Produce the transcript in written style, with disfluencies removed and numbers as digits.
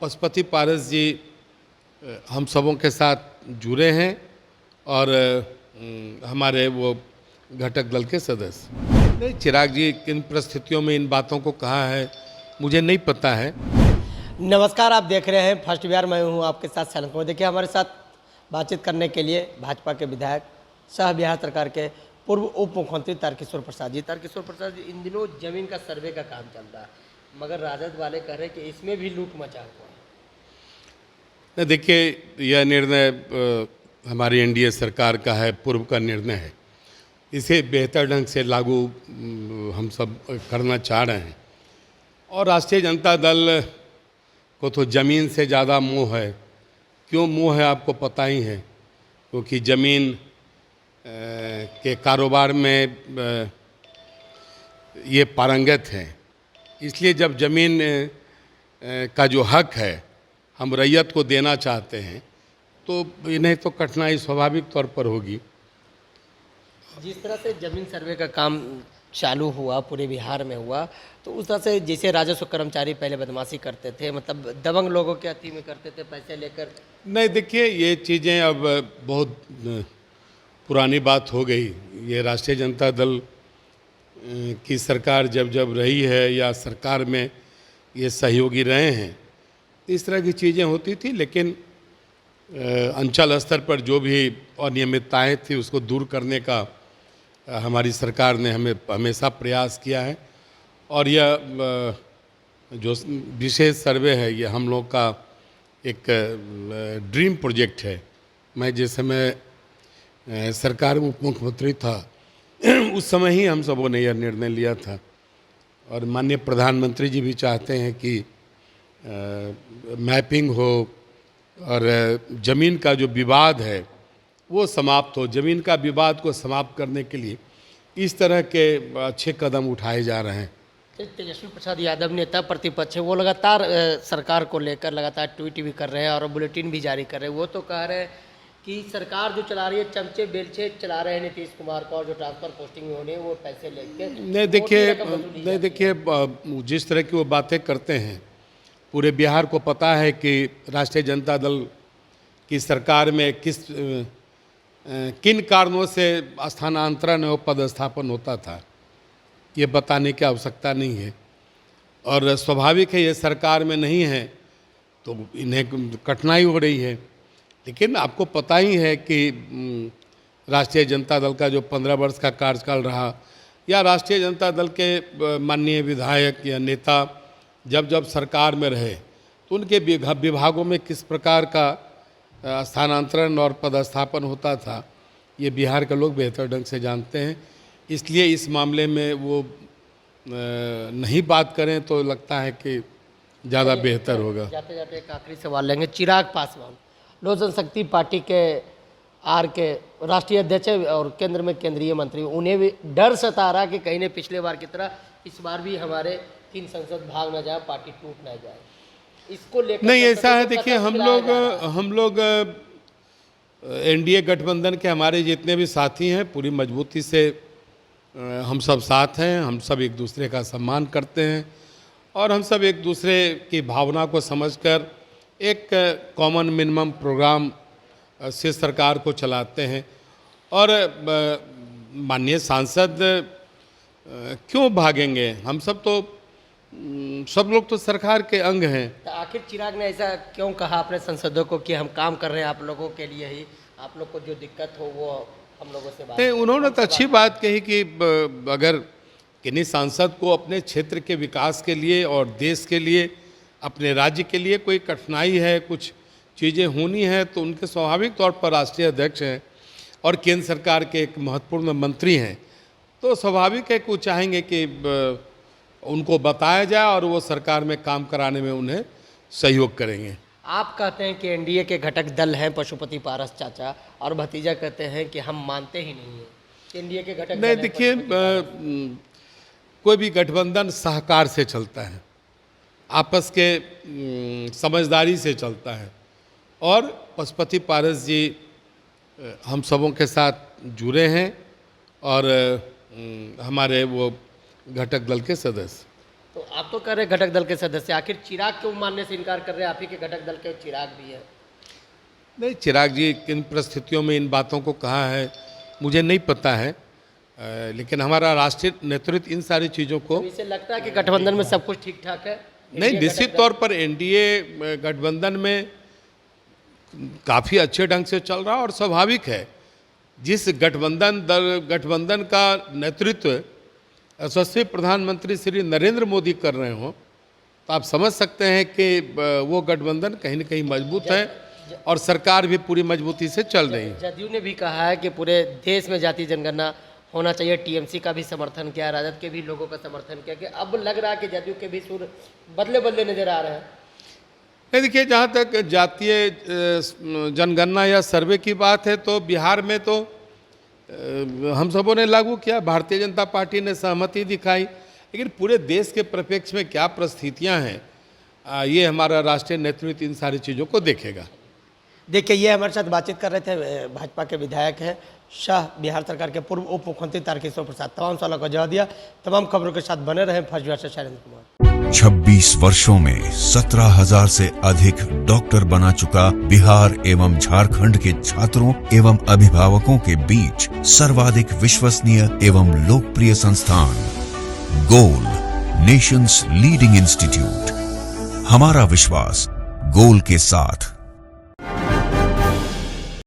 पशुपति पारस जी हम सबों के साथ जुड़े हैं और हमारे वो घटक दल के सदस्य। नहीं, चिराग जी किन परिस्थितियों में इन बातों को कहा है मुझे नहीं पता है। नमस्कार, आप देख रहे हैं फर्स्ट बिहार। मैं हूं आपके साथ सैलन कुमार। देखिए, हमारे साथ बातचीत करने के लिए भाजपा के विधायक सह बिहार सरकार के पूर्व उप मुख्यमंत्री तारकिशोर प्रसाद जी। तारकिशोर प्रसाद जी, इन दिनों जमीन का सर्वे का काम चल रहा है, मगर राजद वाले कह रहे हैं कि इसमें भी लूट मचा हुआ है। देखिए, यह निर्णय हमारी एनडीए सरकार का है, पूर्व का निर्णय है। इसे बेहतर ढंग से लागू हम सब करना चाह रहे हैं। और राष्ट्रीय जनता दल को तो ज़मीन से ज़्यादा मोह है। क्यों मोह है आपको पता ही है, क्योंकि ज़मीन के कारोबार में ये पारंगत है। इसलिए जब ज़मीन का जो हक है हम रैयत को देना चाहते हैं तो इन्हें तो कठिनाई स्वाभाविक तौर पर होगी। जिस तरह से जमीन सर्वे का काम चालू हुआ, पूरे बिहार में हुआ, तो उस तरह से जैसे राजस्व कर्मचारी पहले बदमाशी करते थे, मतलब दबंग लोगों के अति में करते थे पैसे लेकर। नहीं, देखिए, ये चीज़ें अब बहुत पुरानी बात हो गई। ये राष्ट्रीय जनता दल की सरकार जब जब रही है या सरकार में ये सहयोगी रहे हैं, इस तरह की चीज़ें होती थी। लेकिन अंचल स्तर पर जो भी अनियमितताएं थी उसको दूर करने का हमारी सरकार ने हमें हमेशा प्रयास किया है। और यह जो विशेष सर्वे है ये हम लोग का एक ड्रीम प्रोजेक्ट है। मैं जिस समय सरकार में उप मुख्यमंत्री था उस समय ही हम सबों ने यह निर्णय लिया था। और माननीय प्रधानमंत्री जी भी चाहते हैं कि मैपिंग हो और ज़मीन का जो विवाद है वो समाप्त हो। ज़मीन का विवाद को समाप्त करने के लिए इस तरह के अच्छे कदम उठाए जा रहे हैं। तेजस्वी प्रसाद यादव नेता प्रतिपक्ष है, वो लगातार सरकार को लेकर लगातार ट्वीट भी कर रहे हैं और बुलेटिन भी जारी कर रहे हैं। वो तो कह रहे हैं कि सरकार जो चला रही है चमचे बेलचे चला रहे हैं नीतीश कुमार को, और जो ट्रांसफर पोस्टिंग होने वो पैसे लेके। नहीं देखिए, जिस तरह की वो बातें करते हैं, पूरे बिहार को पता है कि राष्ट्रीय जनता दल की सरकार में किन कारणों से स्थानांतरण और पदस्थापन होता था, ये बताने की आवश्यकता नहीं है। और स्वाभाविक है ये सरकार में नहीं है तो इन्हें कठिनाई हो रही है। लेकिन आपको पता ही है कि राष्ट्रीय जनता दल का जो 15 वर्ष का कार्यकाल रहा, या राष्ट्रीय जनता दल के माननीय विधायक या नेता जब जब सरकार में रहे तो उनके विभागों में किस प्रकार का स्थानांतरण और पदस्थापन होता था, ये बिहार के लोग बेहतर ढंग से जानते हैं। इसलिए इस मामले में वो नहीं बात करें तो लगता है कि ज़्यादा बेहतर होगा। जाते जाते एक आखिरी सवाल लेंगे। चिराग पासवान लोक जनशक्ति पार्टी के के राष्ट्रीय अध्यक्ष और केंद्र में केंद्रीय मंत्री, उन्हें भी डर सता रहा कि कहीं ने पिछले बार की तरह इस बार भी हमारे 3 संसद भाग ना जाए, पार्टी टूट ना जाए। इसको लेकर नहीं, ऐसा है। देखिए, हम लोग एनडीए गठबंधन के हमारे जितने भी साथी हैं पूरी मजबूती से हम सब साथ हैं। हम सब एक दूसरे का सम्मान करते हैं और हम सब एक दूसरे की भावना को समझकर एक कॉमन मिनिमम प्रोग्राम से सरकार को चलाते हैं। और माननीय सांसद क्यों भागेंगे? हम सब तो सब लोग तो सरकार के अंग हैं। तो आखिर चिराग ने ऐसा क्यों कहा अपने सांसदों को कि हम काम कर रहे हैं आप लोगों के लिए ही, आप लोग को जो दिक्कत हो वो हम लोगों से बात नहीं, उन्होंने तो अच्छी बात कही कि अगर किन्हीं सांसद को अपने क्षेत्र के विकास के लिए और देश के लिए, अपने राज्य के लिए कोई कठिनाई है, कुछ चीज़ें होनी है, तो उनके स्वाभाविक तौर पर राष्ट्रीय अध्यक्ष हैं और केंद्र सरकार के एक महत्वपूर्ण मंत्री हैं, तो स्वाभाविक है कि वो चाहेंगे कि उनको बताया जाए और वो सरकार में काम कराने में उन्हें सहयोग करेंगे। आप कहते हैं कि एनडीए के घटक दल हैं पशुपति पारस चाचा, और भतीजा कहते हैं कि हम मानते ही नहीं हैं एनडीए के घटक। नहीं, देखिए, कोई भी गठबंधन सहकार से चलता है, आपस के समझदारी से चलता है। और पशुपति पारस जी हम सबों के साथ जुड़े हैं और हमारे वो घटक दल के सदस्य। तो आप तो कह रहे हैं घटक दल के सदस्य, आखिर चिराग क्यों मानने से इनकार कर रहे हैं? आप ही के घटक दल के चिराग भी है। नहीं, चिराग जी किन परिस्थितियों में इन बातों को कहा है मुझे नहीं पता है, लेकिन हमारा राष्ट्रीय नेतृत्व इन सारी चीज़ों को तो इसे लगता है कि गठबंधन में सब कुछ ठीक ठाक है? नहीं, निश्चित तौर पर एनडीए गठबंधन में काफ़ी अच्छे ढंग से चल रहा और स्वाभाविक है। जिस गठबंधन का नेतृत्व यशस्वी प्रधानमंत्री श्री नरेंद्र मोदी कर रहे हो, तो आप समझ सकते हैं कि वो गठबंधन कहीं न कहीं मजबूत है और सरकार भी पूरी मजबूती से चल रही है। जदयू ने भी कहा है कि पूरे देश में जातीय जनगणना होना चाहिए, टीएमसी का भी समर्थन किया, राजद के भी लोगों का समर्थन किया, कि अब लग रहा है कि जदयू के भी सुर बदले बदले नजर आ रहे हैं। नहीं, देखिए, जहाँ तक जातीय जनगणना या सर्वे की बात है तो बिहार में तो हम सबों ने लागू किया, भारतीय जनता पार्टी ने सहमति दिखाई, लेकिन पूरे देश के परिप्रेक्ष्य में क्या परिस्थितियाँ हैं ये हमारा राष्ट्रीय नेतृत्व इन सारी चीज़ों को देखेगा। देखिए, ये हमारे साथ बातचीत कर रहे थे भाजपा के विधायक हैं शाह, बिहार सरकार के पूर्व उप मुख्यमंत्री तारकिशोर प्रसाद। तमाम सवालों का जवाब दिया। तमाम खबरों के साथ बने रहे फर्स्ट बिहार से शैलेंद्र कुमार। 26 वर्षों में 17,000 से अधिक डॉक्टर बना चुका बिहार एवं झारखंड के छात्रों एवं अभिभावकों के बीच सर्वाधिक विश्वसनीय एवं लोकप्रिय संस्थान गोल, नेशंस लीडिंग इंस्टीट्यूट। हमारा विश्वास गोल के साथ।